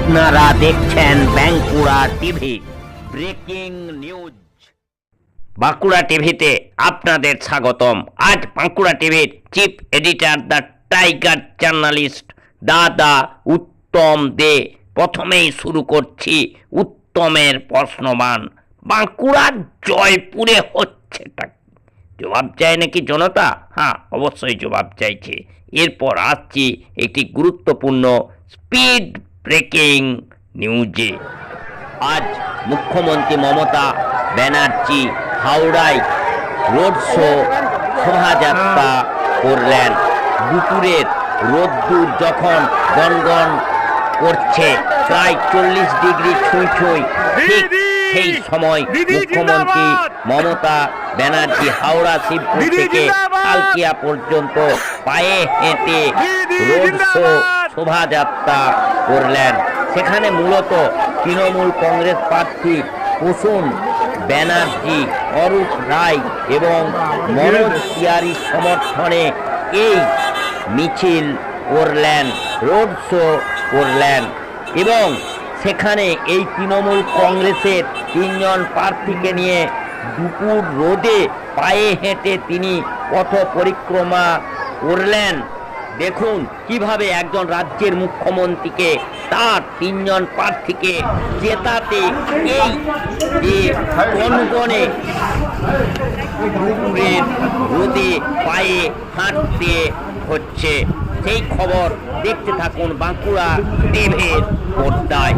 আপনারা দেখছেন Bankura TV breaking news. Bankura টিভিতে আপনাদের স্বাগতম। আজ বাঁকুড়া টিভির chief editor the tiger journalist দাদা উত্তম দে। প্রথমেই শুরু করছি উত্তমের প্রশ্নবাণ। বাঁকুড়ার জয়পুরে হচ্ছেটা জবাব চায় নাকি জনতা? হ্যাঁ, অবশ্যই জবাব চাইছে। এরপর আসছি একটি গুরুত্বপূর্ণ স্পিড ব্রেকিং নিউজে। আজ মুখ্যমন্ত্রী মমতা ব্যানার্জি হাওড়ায় রোড শো শোভাযাত্রা করলেন। দুপুরের রোদ্দুর যখন গনগন করছে, প্রায় 40 ডিগ্রি ছুঁই ছুঁই, ঠিক সেই সময় মুখ্যমন্ত্রী মমতা ব্যানার্জি হাওড়া শিবপুর থেকে কালকিয়া পর্যন্ত পায়ে হেঁটে রোড শো শোভাযাত্রা করলেন। সেখানে মূলত তৃণমূল কংগ্রেস প্রার্থী প্রসূন ব্যানার্জি, অরূপ রায় এবং মনোজ তিওয়ারির সমর্থনে এই মিছিল করলেন, রোড শো করলেন। এবং সেখানে এই তৃণমূল কংগ্রেসের 3 জন প্রার্থীকে নিয়ে দুপুর রোদে পায়ে হেঁটে তিনি পথ পরিক্রমা করলেন। দেখুন কিভাবে একজন রাজ্যের মুখ্যমন্ত্রীকে তার 3 জন প্রার্থীকে জেতাতে এই যে গনগনে দুপুরের রোদে পায়ে হাঁটতে হচ্ছে, সেই খবর দেখতে থাকুন বাঁকুড়া টিভির পর্দায়।